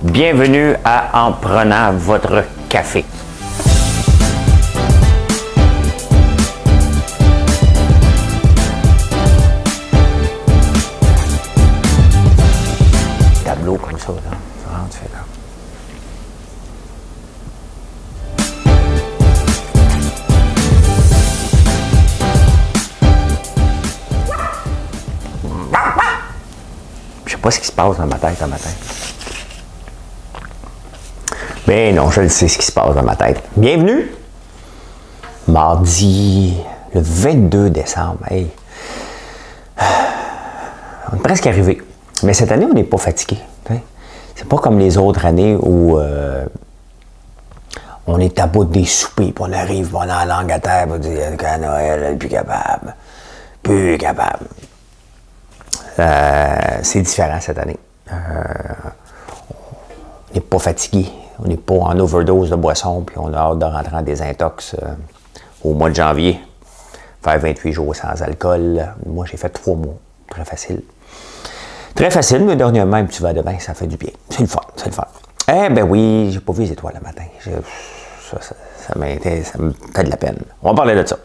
Bienvenue à En prenant votre café. Tableau comme ça, là. Ça rentre, c'est là. Je sais pas ce qui se passe dans ma tête, Mais non, je le sais ce qui se passe dans ma tête. Bienvenue! Mardi, le 22 décembre. Hey. On est presque arrivé. Mais cette année, on n'est pas fatigué. C'est pas comme les autres années où on est à bout des soupers, puis on arrive, puis on a la langue à terre, puis on dit qu'à Noël, elle est plus capable. Plus capable. C'est différent cette année. On n'est pas fatigué. On n'est pas en overdose de boisson, puis on a hâte de rentrer en désintox au mois de janvier. Faire 28 jours sans alcool. Moi, j'ai fait 3 mois. Très facile. Très facile, mais dernièrement, un petit verre de vin, ça fait du bien. C'est le fun, c'est le fun. Eh ben oui, j'ai pas vu les étoiles le matin. Ça me fait de la peine. On va parler de ça.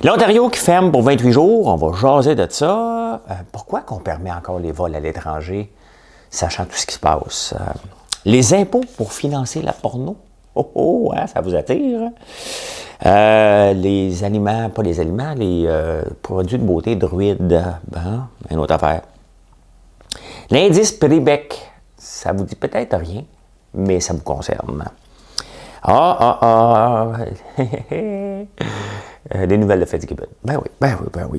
L'Ontario qui ferme pour 28 jours, on va jaser de ça. Pourquoi qu'on permet encore les vols à l'étranger, sachant tout ce qui se passe? Les impôts pour financer la porno. Oh, hein, ça vous attire? Les aliments, pas les aliments, les produits de beauté druides. Ben, une autre affaire. L'indice Prix-Bec, ça vous dit peut-être rien, mais ça vous concerne. Des nouvelles de Fitzgibbon. Ben oui.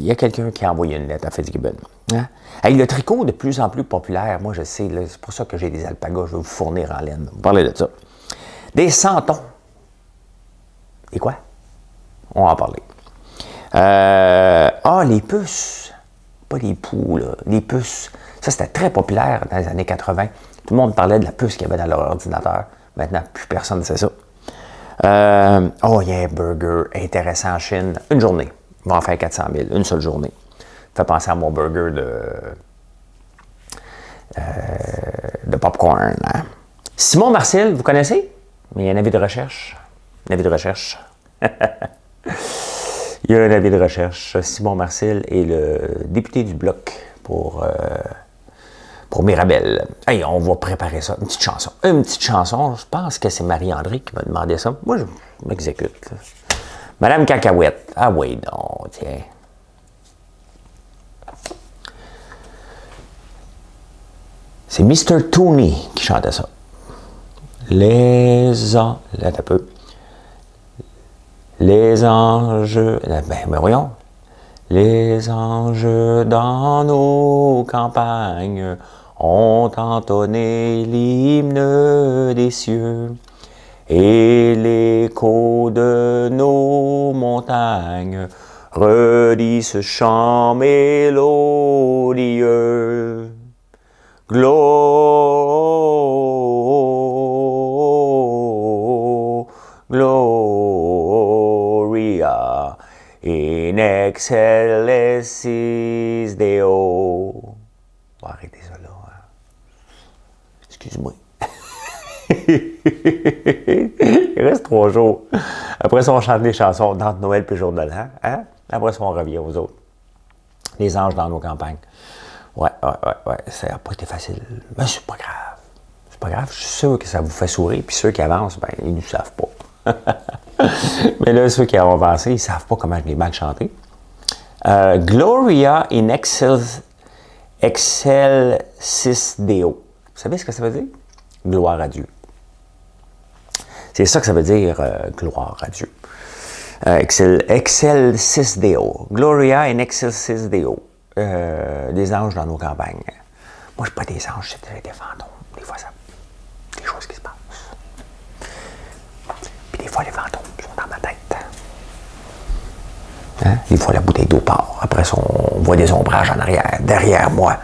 Il y a quelqu'un qui a envoyé une lettre à Fitzgibbon. Hein? Hey, le tricot de plus en plus populaire, moi je sais, c'est pour ça que j'ai des alpagas, je vais vous fournir en laine. On va parler de ça. Des santons. Et quoi? On va en parler. Les puces. Pas les poux, là. Les puces. Ça, c'était très populaire dans les années 80. Tout le monde parlait de la puce qu'il y avait dans leur ordinateur. Maintenant, plus personne ne sait ça. Il y a un burger intéressant en Chine. Une journée. Il va en faire 400 000. Une seule journée. Ça fait penser à mon burger de popcorn. Hein? Simon Marcel, vous connaissez? Il y a un avis de recherche. Un avis de recherche. Il y a un avis de recherche. Simon Marcel est le député du Bloc pour Mirabel. Hey, on va préparer ça. Une petite chanson. Je pense que c'est Marie-André qui m'a demandé ça. Moi, je m'exécute. Madame Cacahuète. Ah oui, non, tiens. C'est Mr. Tooney qui chantait ça. Les anges... Ben voyons. Les anges dans nos campagnes ont entonné l'hymne des cieux, et l'écho de nos montagnes redit ce chant mélodieux. Gloria in excelsis Deo. On va arrêter ça là. Hein. Excuse-moi. Il reste 3 jours. Après ça, on chante des chansons d'entre Noël puis jour de l'an. Hein? Après ça, on revient aux autres. Les anges dans nos campagnes. Ouais. Ça n'a pas été facile. Mais c'est pas grave. C'est pas grave. Je suis sûr que ça vous fait sourire. Puis ceux qui avancent, ben, ils ne savent pas. Mais là, ceux qui ont avancé, ils ne savent pas comment je l'ai mal chanté. Gloria in excelsis Deo. Vous savez ce que ça veut dire? Gloire à Dieu. C'est ça que ça veut dire, gloire à Dieu. Excelsis Deo. Gloria in excelsis Deo. Des anges dans nos campagnes. Moi, je ne suis pas des anges, c'est des fantômes. Des fois, ça. Des choses qui se passent. Puis des fois, les fantômes sont dans ma tête. Hein? Des fois, la bouteille d'eau part. Après ça, on voit des ombrages en arrière, derrière moi.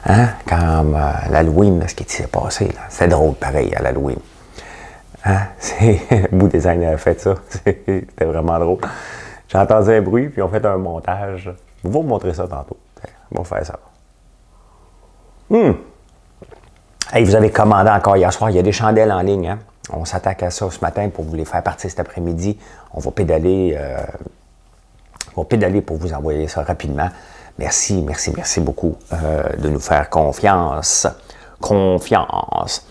Hein? Comme l'Halloween, ce qui s'est passé. C'est drôle, pareil, à l'Halloween. Hein? Bout Design a fait ça. C'était vraiment drôle. J'ai entendu un bruit, puis on fait un montage. Je vais vous montrer ça tantôt. On va faire ça. Hey, vous avez commandé encore hier soir, il y a des chandelles en ligne. Hein? On s'attaque à ça ce matin pour vous les faire partir cet après-midi. On va pédaler pour vous envoyer ça rapidement. Merci beaucoup de nous faire confiance. Confiance.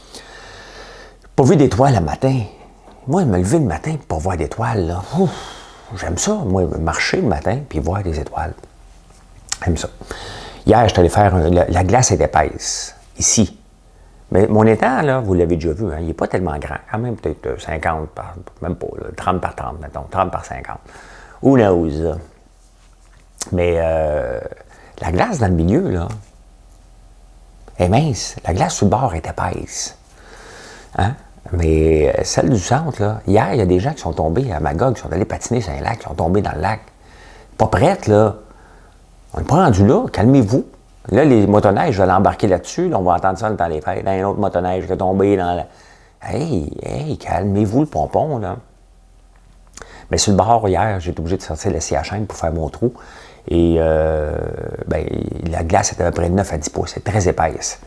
Pas vu d'étoiles le matin. Moi, me lever le matin pour pas voir d'étoiles, là. J'aime ça, moi, marcher le matin puis voir des étoiles. J'aime ça. Hier, je suis allé faire... la glace est épaisse, ici. Mais mon étang, là, vous l'avez déjà vu, hein, il n'est pas tellement grand. Quand même peut-être 50 par... Même pas, là, 30 par 30, mettons. 30 par 50. Who knows, là. Mais la glace dans le milieu, là, est mince. La glace sur le bord est épaisse. Hein? Mais celle du centre, là, hier, il y a des gens qui sont tombés à Magog, qui sont allés patiner sur un lac, qui sont tombés dans le lac. Pas prêtes, là. On n'est pas rendu là, calmez-vous. Là, les motoneiges, je vais l'embarquer là-dessus, là, on va entendre ça dans les fêtes. Dans un autre motoneige qui est tombé dans la... Hey, calmez-vous le pompon, là. Mais sur le bord, hier, j'ai été obligé de sortir la scie à chaîne pour faire mon trou. Et la glace est à peu près de 9 à 10 pouces. C'est très épaisse.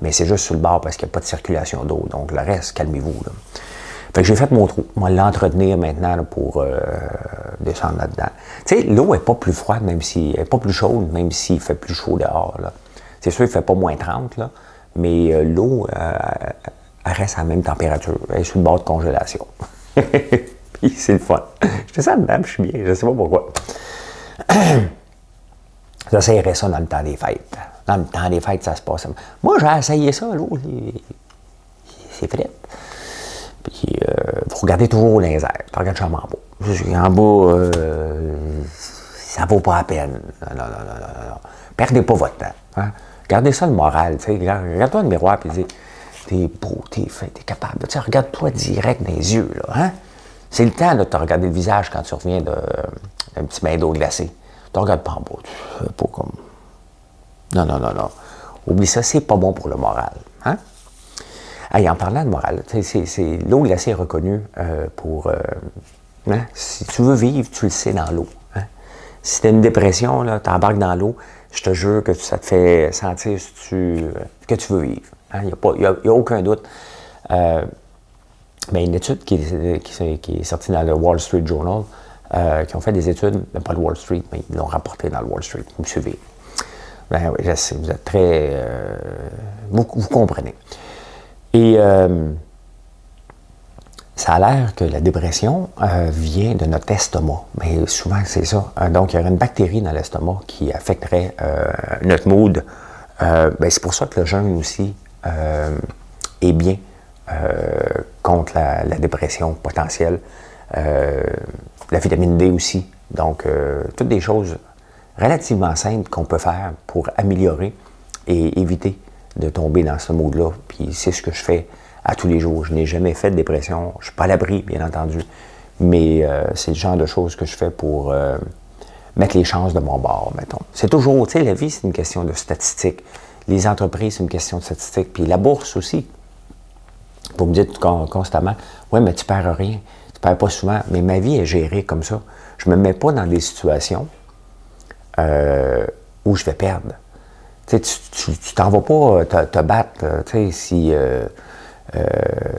Mais c'est juste sur le bord parce qu'il n'y a pas de circulation d'eau. Donc, le reste, calmez-vous, là. Fait que j'ai fait mon trou. On va l'entretenir maintenant là, pour descendre là-dedans. Tu sais, l'eau n'est pas plus froide, même si... Elle n'est pas plus chaude, même s'il fait plus chaud dehors, là. C'est sûr qu'il ne fait pas moins 30, là. Mais l'eau, elle reste à la même température. Elle est sur le bord de congélation. Puis c'est le fun. Je fais ça dedans, je suis bien. Je ne sais pas pourquoi. J'essayerais ça dans le temps des fêtes. Dans le temps des fêtes, ça se passe. Moi, j'ai essayé ça, l'eau. C'est frais. Puis, il faut regarder toujours les airs. Tu regardes jamais en bas. En bas, ça vaut pas la peine. Non. Perdez pas votre temps. Hein? Gardez ça le moral. Regarde-toi dans le miroir et dis, t'es beau, t'es fin, t'es capable. Regarde-toi direct dans les yeux. Là, hein? C'est le temps de te regarder le visage quand tu reviens d'un petit bain d'eau glacée. Tu ne regardes pas en bas. Tu fais pas comme... Non. Oublie ça, c'est pas bon pour le moral. Hein? Hey, en parlant de morale, l'eau glacée est reconnue pour... Hein? Si tu veux vivre, tu le sais dans l'eau. Hein? Si tu as une dépression, tu embarques dans l'eau, je te jure que ça te fait sentir que tu veux vivre. Hein? Il n'y a aucun doute. Mais une étude qui est sortie dans le Wall Street Journal, qui ont fait des études, pas le Wall Street, mais ils l'ont rapporté dans le Wall Street. Vous me suivez. Ben oui, je sais, vous êtes très... vous comprenez. Et ça a l'air que la dépression vient de notre estomac. Mais souvent, c'est ça. Donc, il y aurait une bactérie dans l'estomac qui affecterait notre mood. C'est pour ça que le jeûne aussi est bien contre la dépression potentielle. La vitamine D aussi. Donc, toutes des choses relativement simples qu'on peut faire pour améliorer et éviter de tomber dans ce mode-là. Puis c'est ce que je fais à tous les jours. Je n'ai jamais fait de dépression. Je ne suis pas à l'abri, bien entendu. Mais c'est le genre de choses que je fais pour mettre les chances de mon bord, mettons. C'est toujours, tu sais, la vie, c'est une question de statistiques. Les entreprises, c'est une question de statistiques. Puis la bourse aussi. Vous me dites constamment, « Oui, mais tu ne perds rien. Tu ne perds pas souvent. » Mais ma vie est gérée comme ça. Je ne me mets pas dans des situations où je vais perdre. Tu t'en vas pas te battre. Si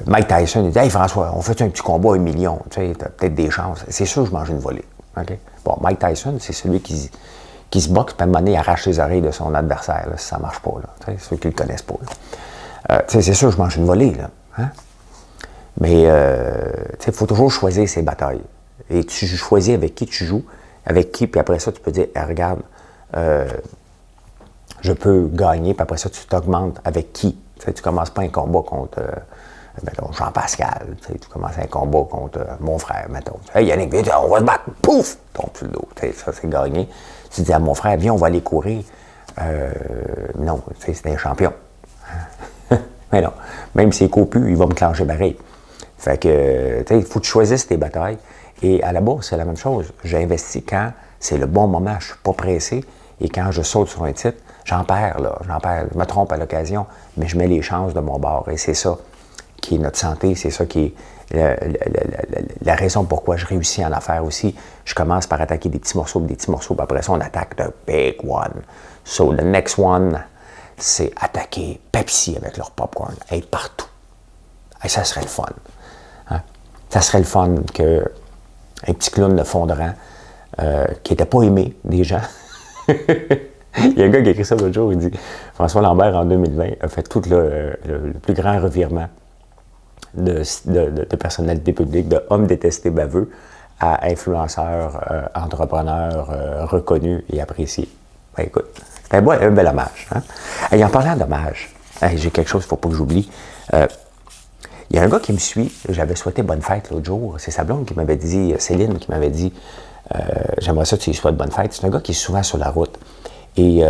Mike Tyson il dit « Hey François, on fait un petit combat à 1 million. » Tu as peut-être des chances. C'est sûr que je mange une volée. Okay? Bon, Mike Tyson, c'est celui qui se boxe, puis à un moment donné, il arrache les oreilles de son adversaire, là, si ça ne marche pas. Là. Ceux qui ne le connaissent pas. C'est sûr que je mange une volée. Là. Hein? Mais il faut toujours choisir ses batailles. Et tu choisis avec qui tu joues, avec qui, puis après ça, tu peux dire hey, regarde, je peux gagner, puis après ça, tu t'augmentes avec qui. Tu ne commences pas un combat contre mettons, Jean-Pascal. Tu commences un combat contre mon frère, mettons. Hey Yannick, viens, on va se battre. Pouf! Tombe sur le dos. Ça, c'est gagné. Tu dis à mon frère, viens, on va aller courir. Non, c'est un champion. Mais non, même s'il court plus, il va me clencher pareil. Fait que, il faut que tu choisisses tes batailles. Et à la bourse, c'est la même chose. J'investis quand c'est le bon moment, je ne suis pas pressé. Et quand je saute sur un titre, j'en perds, là. Je me trompe à l'occasion, mais je mets les chances de mon bord. Et c'est ça qui est notre santé, c'est ça qui est la raison pourquoi je réussis en affaires aussi. Je commence par attaquer des petits morceaux, puis après ça, on attaque the big one. So, the next one, c'est attaquer Pepsi avec leur popcorn, être partout. Et ça serait le fun. Hein? Ça serait le fun qu'un petit clown de fond de rang qui n'était pas aimé des gens. Il y a un gars qui a écrit ça l'autre jour, il dit François Lambert, en 2020, a fait tout le plus grand revirement de personnalité publique, de homme détesté baveux à influenceur, entrepreneur reconnu et apprécié. Ben, écoute, c'était un bel hommage. Hein? Et en parlant d'hommage, j'ai quelque chose qu'il ne faut pas que j'oublie. Il y a un gars qui me suit, j'avais souhaité bonne fête l'autre jour, c'est sa blonde qui m'avait dit, Céline, qui m'avait dit j'aimerais ça que tu lui souhaites bonne fête. C'est un gars qui est souvent sur la route. Et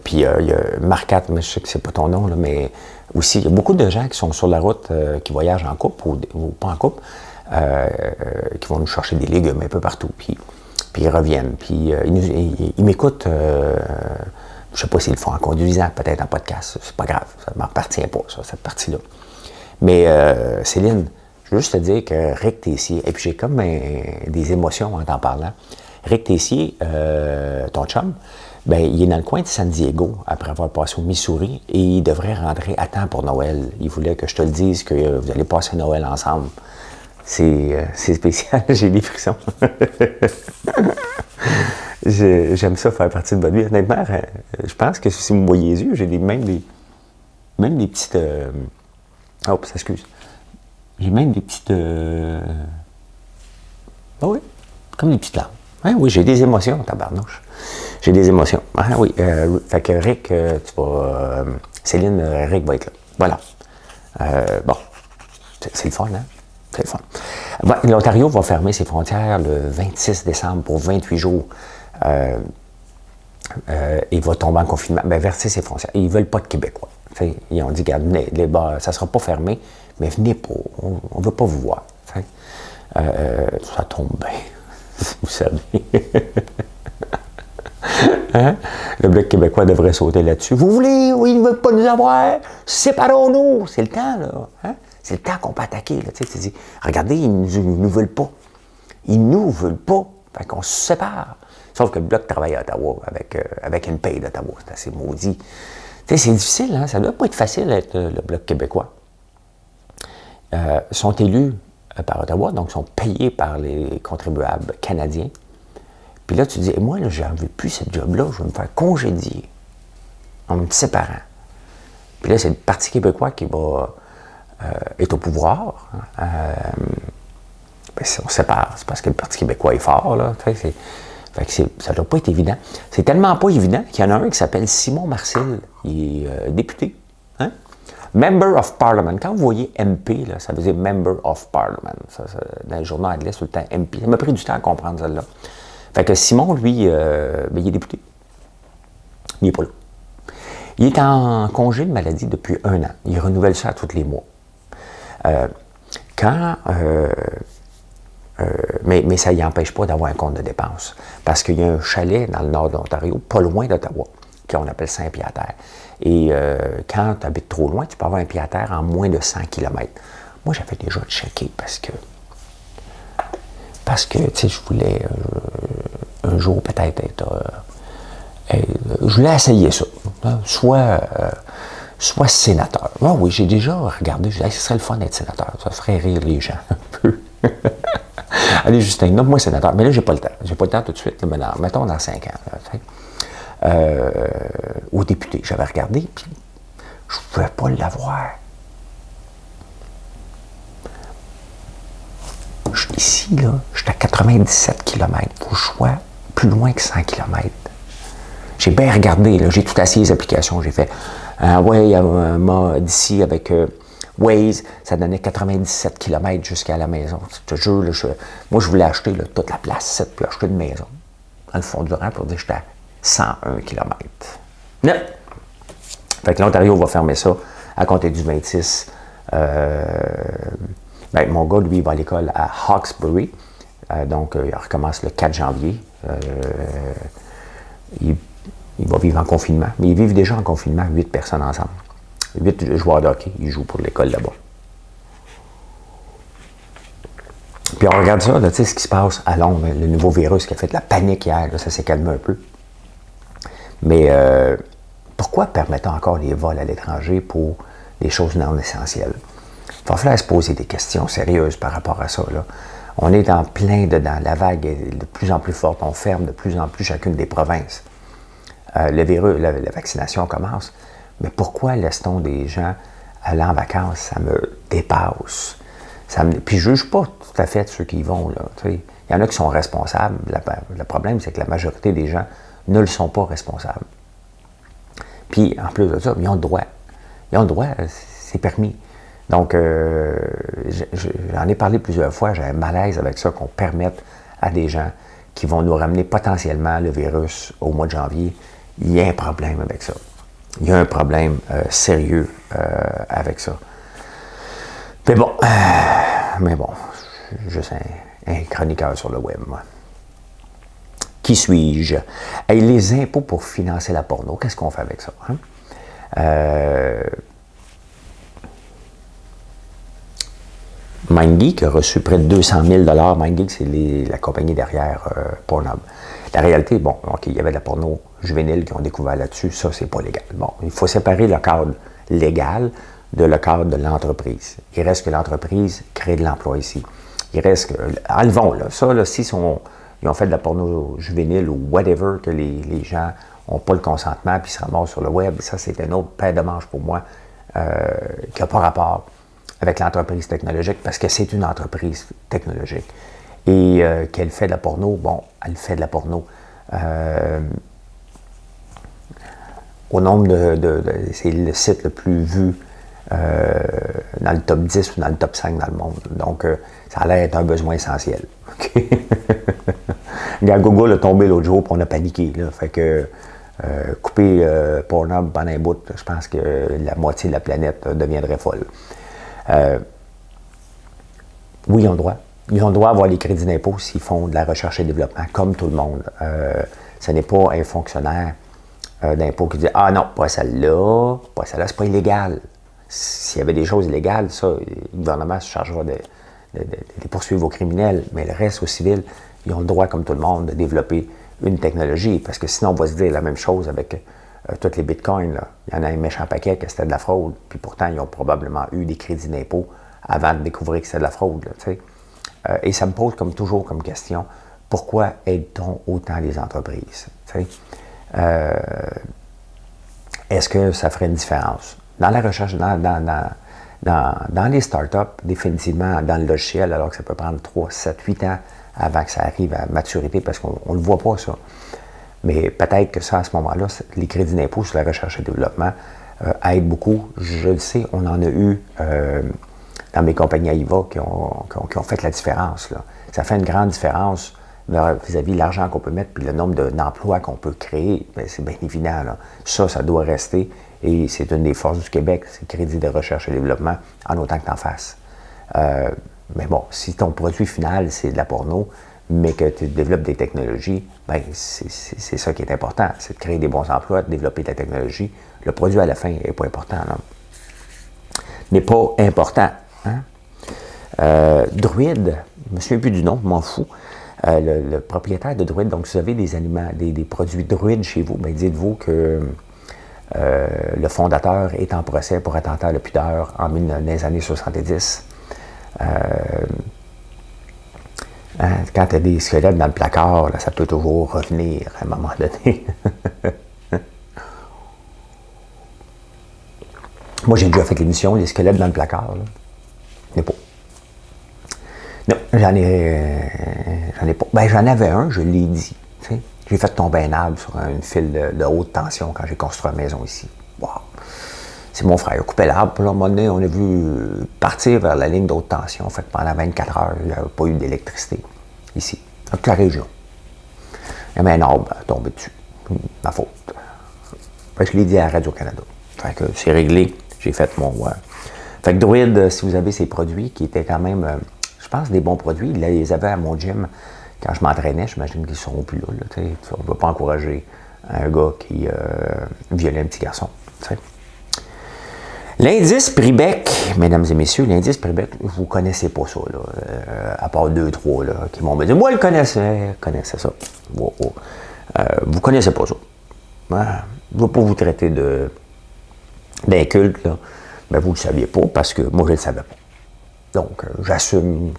puis il y a Marcat, mais je sais que c'est pas ton nom, là, mais aussi, il y a beaucoup de gens qui sont sur la route, qui voyagent en couple ou pas en couple, qui vont nous chercher des légumes un peu partout. Puis ils reviennent. Puis ils m'écoutent, je sais pas s'ils le font en conduisant, peut-être en podcast. C'est pas grave, ça ne m'appartient pas, ça, cette partie-là. Mais Céline, je veux juste te dire que Rick Tessier, et puis j'ai comme des émotions en t'en parlant. Rick Tessier, ton chum, ben, il est dans le coin de San Diego après avoir passé au Missouri et il devrait rentrer à temps pour Noël. Il voulait que je te le dise, que vous allez passer Noël ensemble. C'est spécial, j'ai des frissons. J'aime ça faire partie de votre vie. Honnêtement, je pense que si vous me voyez les yeux, j'ai même des petites... Oh, excuse. J'ai même des petites... Ah oui, comme des petites larmes. Ah oui, j'ai des émotions, tabarnouche. J'ai des émotions. Ah oui, fait que Rick, tu vas... Céline, Rick va être là. Voilà. Bon, c'est le fun, hein? C'est le fun. Bon, l'Ontario va fermer ses frontières le 26 décembre pour 28 jours. Il va tomber en confinement. Ben, verser ses frontières. Ils ne veulent pas de Québécois. T'sais, ils ont dit, regarde, ça ne sera pas fermé, mais venez pas. On ne veut pas vous voir. Ça tombe bien. Vous savez. Hein? Le Bloc québécois devrait sauter là-dessus. Vous voulez, oui, ils ne veulent pas nous avoir. Séparons-nous. C'est le temps, là. Hein? C'est le temps qu'on peut attaquer. Là. Tu dis, regardez, ils ne nous veulent pas. Ils ne nous veulent pas. Fait qu'on se sépare. Sauf que le Bloc travaille à Ottawa avec une paye d'Ottawa. C'est assez maudit. Tu sais, c'est difficile, hein? Ça ne doit pas être facile d'être le Bloc québécois. Ils sont élus par Ottawa, donc sont payés par les contribuables canadiens. Puis là, tu dis, moi, là, j'en veux plus cette job-là, je vais me faire congédier en me séparant. Puis là, c'est le Parti québécois qui est au pouvoir. Ben, si on se sépare, c'est parce que le Parti québécois est fort, là. Fait que ça ne doit pas être évident. C'est tellement pas évident qu'il y en a un qui s'appelle Simon Marcil, il est député. Hein? Member of Parliament. Quand vous voyez MP, là, ça veut dire Member of Parliament. Ça, dans le journal anglais, tout le temps MP. Ça m'a pris du temps à comprendre celle-là. Fait que Simon, lui, ben, il est député. Il n'est pas là. Il est en congé de maladie depuis 1 an. Il renouvelle ça tous les mois. Mais ça n'y empêche pas d'avoir un compte de dépenses. Parce qu'il y a un chalet dans le nord de l'Ontario, pas loin d'Ottawa, qu'on appelle Saint-Pied-à-Terre. Et quand tu habites trop loin, tu peux avoir un pied-à-terre en moins de 100 km. Moi, j'avais déjà checké parce que tu sais, je voulais un jour peut-être être... je voulais essayer ça. Soit sénateur. Ah oui, j'ai déjà regardé, je disais, ce serait le fun d'être sénateur. Ça ferait rire les gens un peu. Allez, Justin, nomme-moi sénateur. Mais là, j'ai pas le temps. J'ai pas le temps tout de suite. Là, mais mettons dans 5 ans. Là, au député, j'avais regardé, puis je ne pouvais pas l'avoir. Ici, là, je suis à 97 km. Il faut que je sois plus loin que 100 km. J'ai bien regardé, là, j'ai tout assis les applications. J'ai fait, d'ici avec Waze, ça donnait 97 km jusqu'à la maison. Je te jure, là, moi, je voulais acheter là, toute la place, puis acheter une maison. Dans le fond du rang, pour dire que j'étais à 101 km. Non! Fait que l'Ontario va fermer ça à compter du 26. Ben, mon gars, lui, il va à l'école à Hawkesbury. Donc, il recommence le 4 janvier. Il va vivre en confinement. Mais ils vivent déjà en confinement, 8 personnes ensemble. 8 joueurs de hockey. Ils jouent pour l'école là-bas. Puis on regarde ça, tu sais, ce qui se passe à Londres, le nouveau virus qui a fait de la panique hier, là, ça s'est calmé un peu. Mais pourquoi permettons encore les vols à l'étranger pour des choses non essentielles? Il va falloir se poser des questions sérieuses par rapport à ça, là. On est en plein dedans. La vague est de plus en plus forte. On ferme de plus en plus chacune des provinces. Le virus, la vaccination commence. Mais pourquoi laisse-t-on des gens aller en vacances? Ça me dépasse. Puis je ne juge pas tout à fait ceux qui y vont, là. Il y en a qui sont responsables. Le problème, c'est que la majorité des gens ne le sont pas responsables. Puis, en plus de ça, ils ont le droit. Ils ont le droit, c'est permis. Donc, j'en ai parlé plusieurs fois, j'ai un malaise avec ça, qu'on permette à des gens qui vont nous ramener potentiellement le virus au mois de janvier. Il y a un problème avec ça. Il y a un problème sérieux avec ça. Mais bon, je suis juste un chroniqueur sur le web, moi. Qui suis-je? Et les impôts pour financer la porno, qu'est-ce qu'on fait avec ça? Hein? MindGeek a reçu près de 200 000 $. MindGeek, c'est la compagnie derrière Pornhub. La réalité, bon, OK, il y avait de la porno juvénile qui ont découvert là-dessus, ça, c'est pas légal. Bon, il faut séparer le cadre légal de le cadre de l'entreprise. Il reste que l'entreprise crée de l'emploi ici. Il reste que, enlevons, là, ça, là, s'ils ont fait de la porno juvénile ou whatever, que les gens n'ont pas le consentement puis se ramassent sur le web, ça, c'est un autre paire de manches pour moi qui n'a pas rapport avec l'entreprise technologique, parce que c'est une entreprise technologique. Et qu'elle fait de la porno, bon, elle fait de la porno. Au nombre c'est le site le plus vu dans le top 10 ou dans le top 5 dans le monde. Donc, ça a l'air d'être un besoin essentiel. Okay? Google a tombé l'autre jour, puis on a paniqué. Là. Fait que couper Pornhub pendant un bout, je pense que la moitié de la planète deviendrait folle. Oui, ils ont le droit. Ils ont le droit d'avoir les crédits d'impôt s'ils font de la recherche et développement, comme tout le monde. Ce n'est pas un fonctionnaire d'impôt qui dit « Ah non, pas celle-là, c'est pas illégal. » S'il y avait des choses illégales, ça, le gouvernement se chargera de poursuivre aux criminels, mais le reste, aux civils, ils ont le droit, comme tout le monde, de développer une technologie, parce que sinon, on va se dire la même chose avec tous les bitcoins. Là. Il y en a un méchant paquet que c'était de la fraude, puis pourtant, ils ont probablement eu des crédits d'impôt avant de découvrir que c'était de la fraude. Là, et ça me pose comme toujours comme question, pourquoi aide-t-on autant les entreprises? Est-ce que ça ferait une différence? Dans la recherche, dans les startups, définitivement, dans le logiciel, alors que ça peut prendre 3, 7, 8 ans avant que ça arrive à maturité, parce qu'on ne le voit pas, ça. Mais peut-être que ça, à ce moment-là, les crédits d'impôt sur la recherche et développement aident beaucoup. Je le sais, on en a eu dans mes compagnies AIVA qui ont fait la différence. Là. Ça fait une grande différence vis-à-vis de l'argent qu'on peut mettre puis le nombre d'emplois qu'on peut créer. Bien, c'est bien évident. Là. Ça doit rester. Et c'est une des forces du Québec, c'est le crédit de recherche et développement, en autant que tu en fasses. Mais bon, si ton produit final, c'est de la porno, mais que tu développes des technologies, bien, c'est ça qui est important. C'est de créer des bons emplois, de développer de la technologie. Le produit, à la fin, n'est pas important. N'est pas important. Hein? Druide, je ne me souviens plus du nom, je m'en fous. Le propriétaire de Druide, donc si vous avez des aliments, des produits Druide chez vous, bien, dites-vous que le fondateur est en procès pour attentat à la pudeur dans les années 70. Quand tu as des squelettes dans le placard, là, ça peut toujours revenir à un moment donné. Moi, j'ai déjà fait l'émission, les squelettes dans le placard. Là. Pas. Non, j'en ai pas. Ben, j'en avais un, je l'ai dit. T'sais. J'ai fait tomber un arbre sur un fil de haute tension quand j'ai construit la maison ici. Wow. C'est mon frère, il a coupé l'arbre, puis là, à un moment donné, on a vu partir vers la ligne de haute tension. Fait que pendant 24 heures, il n'y avait pas eu d'électricité ici, dans toute la région. Il y avait un arbre tombé dessus. Ma faute. Fait que je l'ai dit à Radio-Canada. Fait que c'est réglé, j'ai fait mon... Fait que Druide, si vous avez ces produits qui étaient quand même, je pense, des bons produits, ils les avaient à mon gym quand je m'entraînais, j'imagine qu'ils ne seront plus là. On ne va pas encourager un gars qui violait un petit garçon. T'sais. L'indice Pribec, mesdames et messieurs, l'indice Pribec, vous ne connaissez pas ça, là, à part 2-3 là, qui m'ont dit « Moi, je connaissais ça. Wow. Vous ne connaissez pas ça. je ne veux pas vous traiter d'inculte, là. Ben, vous ne le saviez pas parce que moi, je ne le savais pas. Donc, j'assume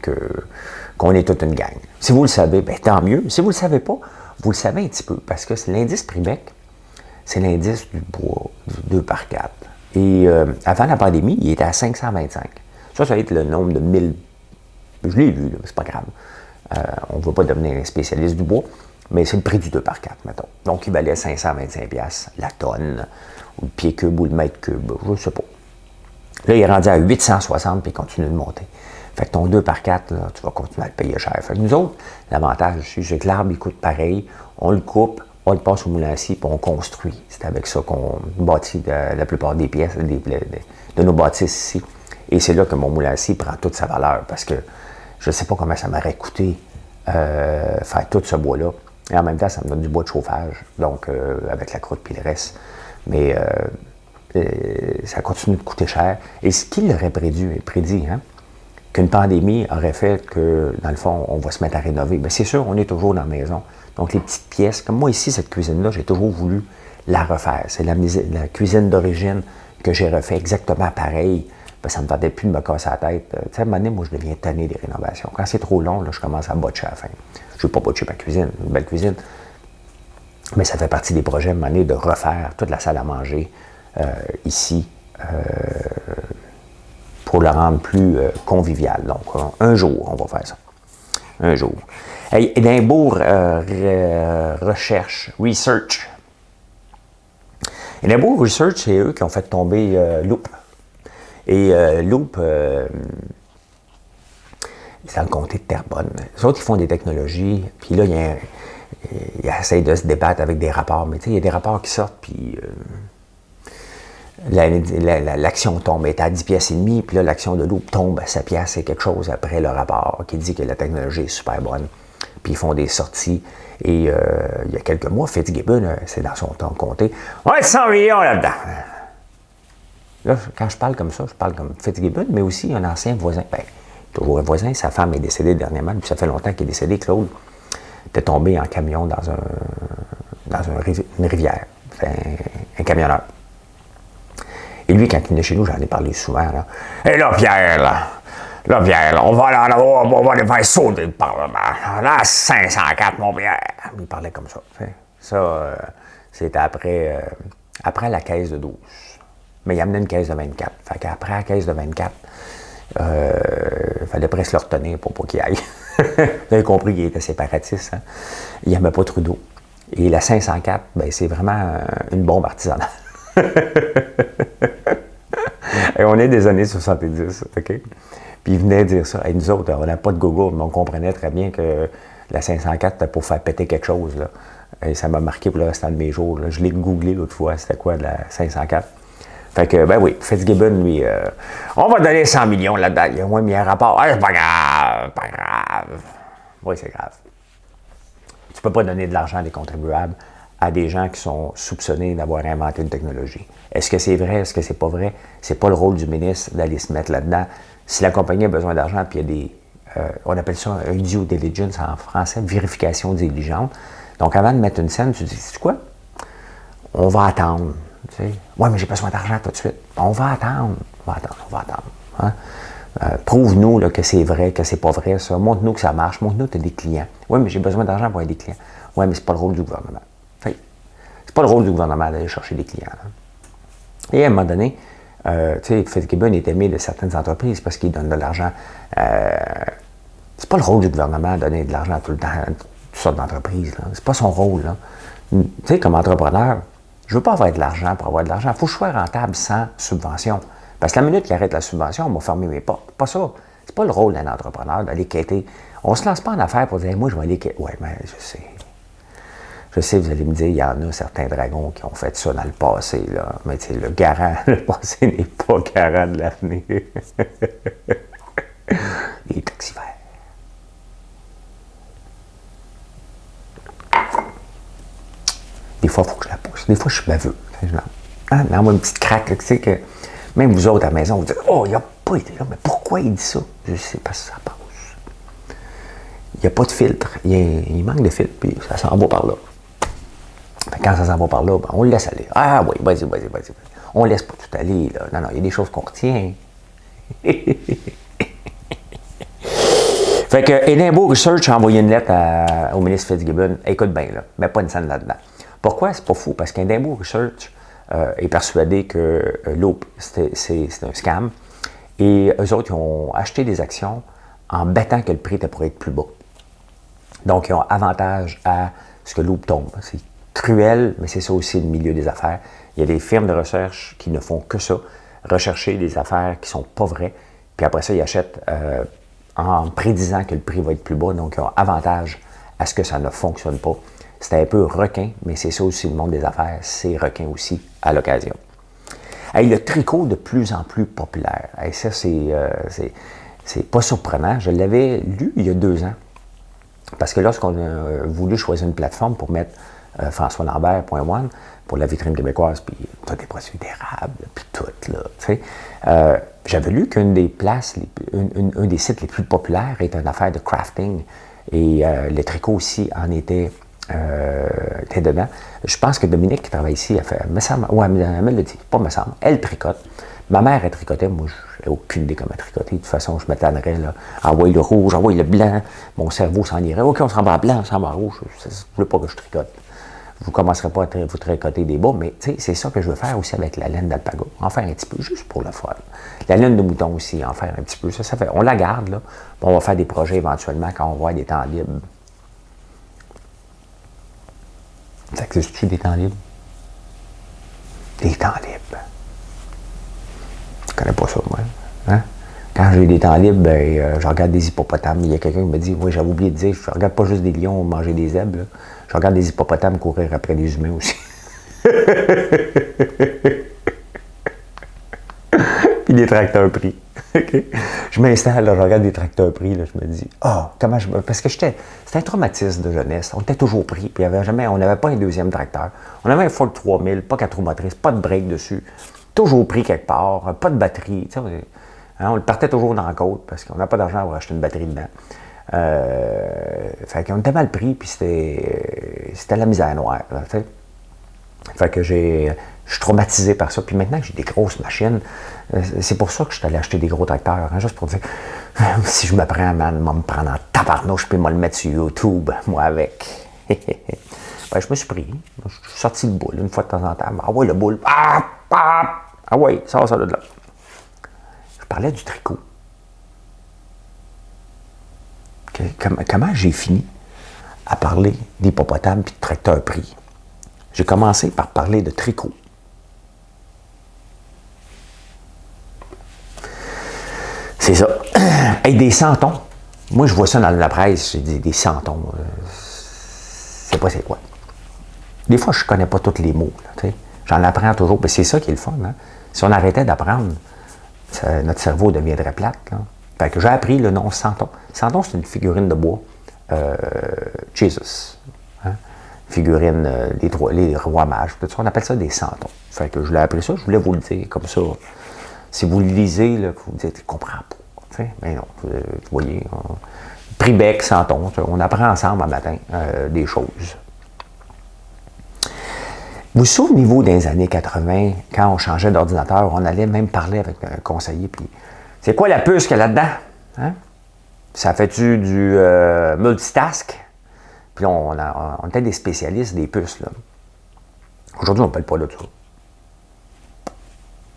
qu'on est toute une gang. Si vous le savez, ben, tant mieux. Si vous ne le savez pas, vous le savez un petit peu parce que c'est l'indice Pribec, c'est l'indice du bois, du 2 par 4. Et avant la pandémie, il était à 525. Ça va être le nombre de 1000. Je l'ai lu, c'est pas grave. On ne va pas devenir un spécialiste du bois, mais c'est le prix du 2 par 4, mettons. Donc, il valait 525$ la tonne, ou le pied cube, ou le mètre cube, je ne sais pas. Là, il est rendu à 860, puis il continue de monter. Fait que ton 2 par 4, là, tu vas continuer à le payer cher. Fait que nous autres, l'avantage, c'est que l'arbre, il coûte pareil. On le coupe, on le passe au moulin à scie, puis on construit. C'est avec ça qu'on bâtit la plupart des pièces de nos bâtisses ici. Et c'est là que mon moulin à scie prend toute sa valeur, parce que je ne sais pas comment ça m'aurait coûté faire tout ce bois-là. Et en même temps, ça me donne du bois de chauffage, donc avec la croûte puis le reste. Mais ça continue de coûter cher. Et ce qu'il aurait prédit, hein, qu'une pandémie aurait fait que, dans le fond, on va se mettre à rénover. Bien, c'est sûr, on est toujours dans la maison. Donc, les petites pièces, comme moi ici, cette cuisine-là, j'ai toujours voulu la refaire. C'est la cuisine d'origine que j'ai refait exactement pareil. Ben, ça ne me tentait plus de me casser la tête. Tu sais, à un moment donné, moi, je deviens tanné des rénovations. Quand c'est trop long, là, je commence à botcher à la fin. Je ne veux pas botcher ma cuisine, une belle cuisine. Mais ça fait partie des projets, à un moment donné, de refaire toute la salle à manger ici pour le rendre plus convivial. Donc, un jour, on va faire ça. Un jour. Édimbourg Research. Édimbourg Research, c'est eux qui ont fait tomber Loop. Et Loop, c'est dans le comté de Terrebonne. Les autres, ils font des technologies, puis là, ils essayent de se débattre avec des rapports. Mais tu sais, il y a des rapports qui sortent, puis l'action tombe. Elle est à 10,5$, puis là, l'action de Loop tombe à 7$ et quelque chose après le rapport qui dit que la technologie est super bonne. Puis ils font des sorties. Et il y a quelques mois, Fitzgibbon, c'est dans son temps comté, ouais, 100 millions là-dedans. Là, quand je parle comme ça, je parle comme Fitzgibbon, mais aussi un ancien voisin. Bien, toujours un voisin, sa femme est décédée dernièrement, puis ça fait longtemps qu'il est décédé, Claude. Il était tombé en camion dans une rivière. C'est un camionneur. Et lui, quand il venait chez nous, j'en ai parlé souvent. Là. Et là, Pierre, on va aller faire sauter le Parlement. Là, 504, mon Pierre. Il parlait comme ça. Ça, c'était après la caisse de 12. Mais il amenait une caisse de 24. Fait qu'après la caisse de 24, il fallait presque le retenir pour pas qu'il aille. Vous avez compris qu'il était séparatiste. Hein? Il n'aimait pas Trudeau. Et la 504, ben, c'est vraiment une bombe artisanale. Et on est des années 70, OK? Puis il venait dire ça. Et nous autres, on n'a pas de Google, mais on comprenait très bien que la 504, c'était pour faire péter quelque chose. Là. Et ça m'a marqué pour le restant de mes jours. Là. Je l'ai googlé l'autre fois, c'était quoi la 504? Fait que, ben oui, Fitzgibbon, lui, on va donner 100 millions là-dedans. Il a au moins mis un rapport. Ah, c'est pas grave. Oui, c'est grave. Tu ne peux pas donner de l'argent à des contribuables à des gens qui sont soupçonnés d'avoir inventé une technologie. Est-ce que c'est vrai? Est-ce que c'est pas vrai? C'est pas le rôle du ministre d'aller se mettre là-dedans. Si la compagnie a besoin d'argent, puis il y a des... on appelle ça un due diligence en français, vérification diligente. Donc, avant de mettre une scène, tu dis, c'est quoi? On va attendre. Oui, mais j'ai besoin d'argent tout de suite. On va attendre. Hein? Prouve-nous là, que c'est vrai, que c'est pas vrai, ça. Montre-nous que ça marche. Montre-nous que tu as des clients. Oui, mais j'ai besoin d'argent pour avoir des clients. Oui, mais c'est pas le rôle du gouvernement. C'est pas le rôle du gouvernement d'aller chercher des clients. Là. Et à un moment donné, tu sais, Fitzgibbon est aimé de certaines entreprises parce qu'ils donnent de l'argent. C'est pas le rôle du gouvernement de donner de l'argent tout le temps à toutes sortes d'entreprises. C'est pas son rôle. Tu sais, comme entrepreneur, je veux pas avoir de l'argent pour avoir de l'argent. Il faut que je sois rentable sans subvention. Parce que la minute qu'il arrête la subvention, on m'a fermé mes portes. Pas ça. C'est pas le rôle d'un entrepreneur d'aller quêter. On se lance pas en affaires pour dire, moi, je vais aller quêter. Oui, mais je sais. Je sais, vous allez me dire, il y en a certains dragons qui ont fait ça dans le passé, là. Mais tu sais, le passé n'est pas garant de l'avenir. Les taxifères. Des fois, il faut que je la pousse. Des fois, je suis baveux. Hein? Dans une petite craque, tu sais, que même vous autres à la maison, vous dites, oh, il n'a pas été là. Mais pourquoi il dit ça? Je sais pas si ça passe. Il n'y a pas de filtre. Il manque de filtre, puis ça s'en va par là. Quand ça s'en va par là, ben, on le laisse aller. Ah oui, vas-y. On laisse pas tout aller. Là. Non, il y a des choses qu'on retient. Fait que Edinburgh Research a envoyé une lettre au ministre Fitzgibbon. Écoute bien, là, mets pas une scène là-dedans. Pourquoi? C'est pas fou. Parce qu'Edinburgh Research est persuadé que Loop, c'est un scam. Et eux autres, ils ont acheté des actions en bettant que le prix était pour être plus bas. Donc, ils ont avantage à ce que Loop tombe. C'est cruel, mais c'est ça aussi le milieu des affaires. Il y a des firmes de recherche qui ne font que ça, rechercher des affaires qui ne sont pas vraies, puis après ça, ils achètent en prédisant que le prix va être plus bas, donc ils ont avantage à ce que ça ne fonctionne pas. C'est un peu requin, mais c'est ça aussi le monde des affaires, c'est requin aussi à l'occasion. Hey, le tricot de plus en plus populaire, hey, ça c'est pas surprenant, je l'avais lu il y a 2 ans, parce que lorsqu'on a voulu choisir une plateforme pour mettre françoislambert.one pour la vitrine québécoise, puis tout des produits d'érable, puis tout, là, tu sais. J'avais lu qu'une des places, un des sites les plus populaires est une affaire de crafting, et le tricot aussi en était dedans. Je pense que Dominique qui travaille ici, elle fait, me semble, ouais, elle me l'a dit, pas me semble, elle tricote. Ma mère, elle tricotait, moi, je n'ai aucune idée comment tricoter. De toute façon, je me tannerais, là, envoyer le rouge, envoyer le blanc, mon cerveau s'en irait. OK, on s'en va en blanc, on s'en va en rouge. Je ne veux pas que je tricote. Vous ne commencerez pas à vous tricoter des bas, mais c'est ça que je veux faire aussi avec la laine d'alpaga. En faire un petit peu, juste pour le fun. La laine de mouton aussi, en faire un petit peu. Ça fait, on la garde, là. On va faire des projets éventuellement quand on va avoir des temps libres. Ça existe-tu des temps libres? Des temps libres. Je connais pas ça, moi. Hein? Quand j'ai des temps libres, ben, je regarde des hippopotames. Il y a quelqu'un qui me dit, oui, j'avais oublié de dire, je regarde pas juste des lions manger des zèbres, là. Je regarde des hippopotames courir après des humains aussi. Puis des tracteurs pris. Okay. Je m'installe, là, je regarde des tracteurs pris, là, je me dis, comment je... Parce que c'était un traumatisme de jeunesse. On était toujours pris, puis on n'avait pas un deuxième tracteur. On avait un Ford 3000, pas 4 roues motrices, pas de break dessus. Toujours pris quelque part, pas de batterie. Tu sais, on le partait toujours dans la côte parce qu'on n'a pas d'argent pour acheter une batterie dedans. Fait qu'on était mal pris, puis c'était la misère noire. Là, tu sais. Fait que je suis traumatisé par ça. Puis maintenant que j'ai des grosses machines, c'est pour ça que je suis allé acheter des gros tracteurs. Hein, juste pour dire, si je me prends, man, je vais me prendre en tabarnouche, puis me le mettre sur YouTube, moi, avec. Ben, je me suis pris. Je suis sorti le boule une fois de temps en temps. Ah ouais, le boule. Ah ouais, ça de là. Je parlais du tricot. Comment j'ai fini à parler d'hippopotames et de tracteurs pris? J'ai commencé par parler de tricot. C'est ça. Hey, des santons. Moi, je vois ça dans la presse, des santons. C'est pas c'est quoi. Des fois, je connais pas tous les mots. Là, j'en apprends toujours. Mais c'est ça qui est le fun. Hein? Si on arrêtait d'apprendre, notre cerveau deviendrait plate. Là. Fait que j'ai appris le nom santon. Santon, c'est une figurine de bois. Jesus. Hein? Figurine, les rois mages. Tout ça, on appelle ça des santons. Fait que je l'ai appris ça, je voulais vous le dire comme ça. Si vous le lisez, là, vous dites, je comprends pas. Mais non, vous voyez. Pribec, santon, on apprend ensemble un matin des choses. Vous souvenez-vous des années 80, quand on changeait d'ordinateur, on allait même parler avec un conseiller, puis c'est quoi la puce qu'il y a là-dedans? Hein? Ça fait-tu du multitask? Puis là, on était des spécialistes des puces. Là. Aujourd'hui, on ne parle pas de ça.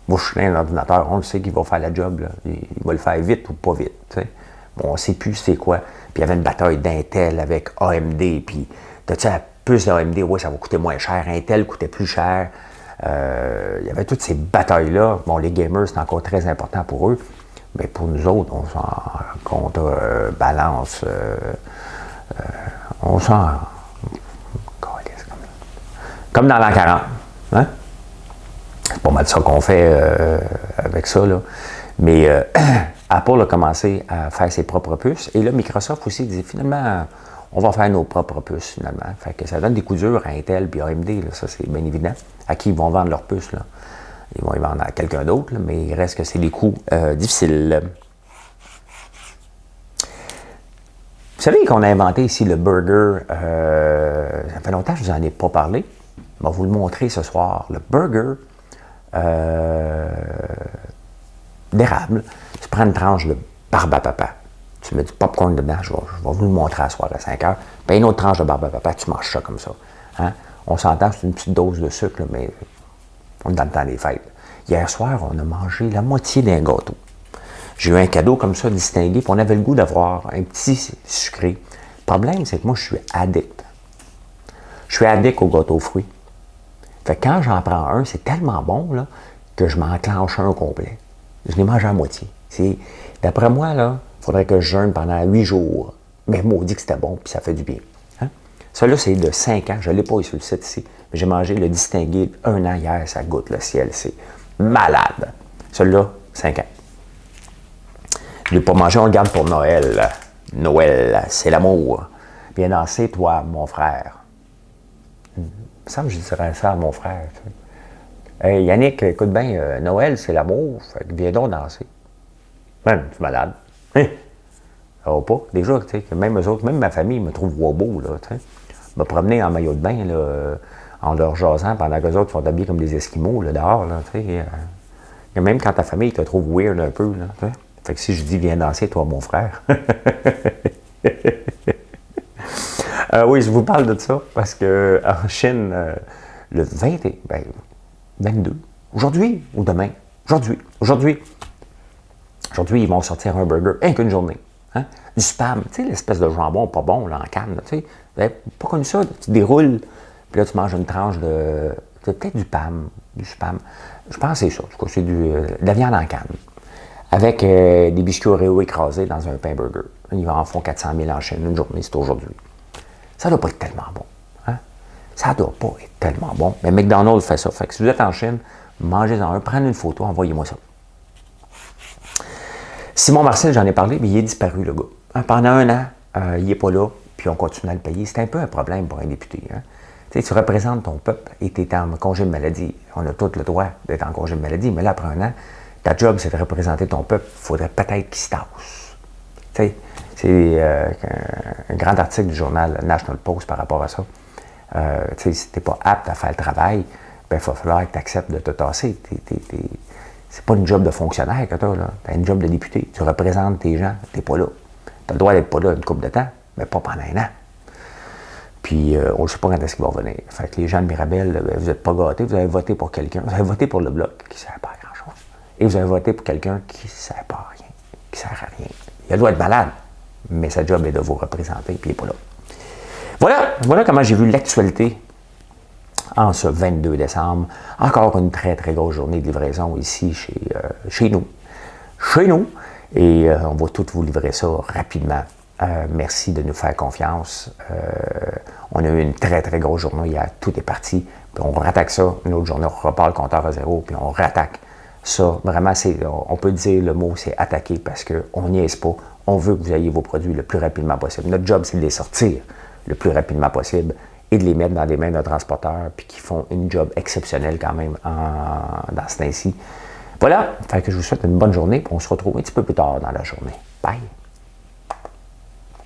Moi, je suis dans l'ordinateur, on le sait qu'il va faire la job. Là. Il va le faire vite ou pas vite. T'sais. Bon, on ne sait plus c'est quoi. Puis il y avait une bataille d'Intel avec AMD. Puis, t'as-tu la puce d'AMD? Oui, ça va coûter moins cher. Intel coûtait plus cher. Il y avait toutes ces batailles-là. Bon, les gamers, c'est encore très important pour eux. Mais pour nous autres, on s'en contrebalance. On s'en... Comme dans l'an 40. Hein? C'est pas mal ça qu'on fait avec ça. Là. Mais Apple a commencé à faire ses propres puces. Et là, Microsoft aussi dit finalement, on va faire nos propres puces finalement. Fait que ça donne des coups durs à Intel et AMD. Là, ça, c'est bien évident. À qui ils vont vendre leurs puces. Là. Ils vont y vendre à quelqu'un d'autre, là, mais il reste que c'est des coûts difficiles. Vous savez qu'on a inventé ici le burger, ça fait longtemps que je ne vous en ai pas parlé. Je vais vous le montrer ce soir. Le burger d'érable. Tu prends une tranche de barbe à papa. Tu mets du popcorn dedans. Je vais vous le montrer à soir à 5 heures. Puis une autre tranche de barbe à papa. Tu manges ça comme ça. Hein? On s'entend, c'est une petite dose de sucre, là, mais on est dans le temps des fêtes. Hier soir, on a mangé la moitié d'un gâteau. J'ai eu un cadeau comme ça distingué, puis on avait le goût d'avoir un petit sucré. Le problème, c'est que moi, je suis addict. Je suis addict aux gâteaux aux fruits. Fait que quand j'en prends un, c'est tellement bon là, que je m'enclenche un au complet. Je l'ai mangé à moitié. D'après moi, là, il faudrait que je jeûne pendant 8 jours. Mais maudit que c'était bon, puis ça fait du bien. Hein? Ça, là, c'est de 5 ans. Je ne l'ai pas sur le site ici. Mais j'ai mangé le distingué 1 an hier. Ça goûte le ciel. C'est malade. Celui-là, 5 ans. Je ne l'ai pas mangé. On le garde pour Noël. Noël, c'est l'amour. Viens danser, toi, mon frère. Il me semble que je dirais ça à mon frère. Tu sais. Hey, Yannick, écoute bien, Noël, c'est l'amour. Fait que viens donc danser. Man, je suis malade. Hein? Ça va pas. Déjà, tu sais, même eux autres, même ma famille me trouve beau, là, tu sais. Me promener en maillot de bain, là, en leur jasant, pendant qu'eux autres sont habillés comme des Esquimaux, là, dehors, là, tu sais. Même quand ta famille te trouve weird un peu, là, tu sais. Fait que si je dis, viens danser, toi, mon frère. Oui, je vous parle de ça parce qu'en Chine, le 22, aujourd'hui ou demain, aujourd'hui, ils vont sortir un burger, rien qu'une journée. Hein? Du spam, tu sais, l'espèce de jambon pas bon là, en canne, tu sais. Vous n'avez pas connu ça? Tu déroules, puis là, tu manges une tranche de. C'est peut-être du spam. Je pense que c'est ça. En tout cas, c'est de la viande en canne. Avec des biscuits Oreo écrasés dans un pain burger. Ils en font 400 000 en Chine une journée, c'est aujourd'hui. Ça ne doit pas être tellement bon. Hein? Ça ne doit pas être tellement bon. Mais McDonald's fait ça. Fait que si vous êtes en Chine, mangez-en un, prenez une photo, envoyez-moi ça. Simon Marcel, j'en ai parlé, mais il est disparu, le gars. Hein? Pendant 1 an, il n'est pas là, puis on continue à le payer. C'est un peu un problème pour un député. Hein? Tu représentes ton peuple et tu es en congé de maladie. On a tout le droit d'être en congé de maladie, mais là, après 1 an, ta job, c'est de représenter ton peuple. Il faudrait peut-être qu'il se tasse. Tu sais, c'est un grand article du journal National Post par rapport à ça. Si tu n'es pas apte à faire le travail, ben, il va falloir que tu acceptes de te tasser. C'est pas une job de fonctionnaire que tu as. Tu as une job de député. Tu représentes tes gens, tu n'es pas là. Tu as le droit d'être pas là une couple de temps, mais pas pendant 1 an. Puis, on ne sait pas quand est-ce qu'il va revenir. Fait que les gens de Mirabel, vous n'êtes pas gâtés, vous avez voté pour quelqu'un. Vous avez voté pour le Bloc, qui ne sert pas à grand-chose. Et vous avez voté pour quelqu'un qui ne sert pas à rien, qui ne sert à rien. Il doit être malade, mais sa job est de vous représenter, puis il n'est pas là. Voilà comment j'ai vu l'actualité en ce 22 décembre. Encore une très, très grosse journée de livraison ici chez nous. Et on va tout vous livrer ça rapidement. Merci de nous faire confiance. On a eu une très, très grosse journée hier. Tout est parti. Puis on rattaque ça. Une autre journée, on repart le compteur à zéro, puis on rattaque ça. Vraiment, on peut dire le mot, c'est attaquer parce qu'on n'y est pas. On veut que vous ayez vos produits le plus rapidement possible. Notre job, c'est de les sortir le plus rapidement possible et de les mettre dans les mains d'un transporteur, puis qui font une job exceptionnelle quand même dans ce temps-ci. Voilà, fait que je vous souhaite une bonne journée, puis on se retrouve un petit peu plus tard dans la journée. Bye!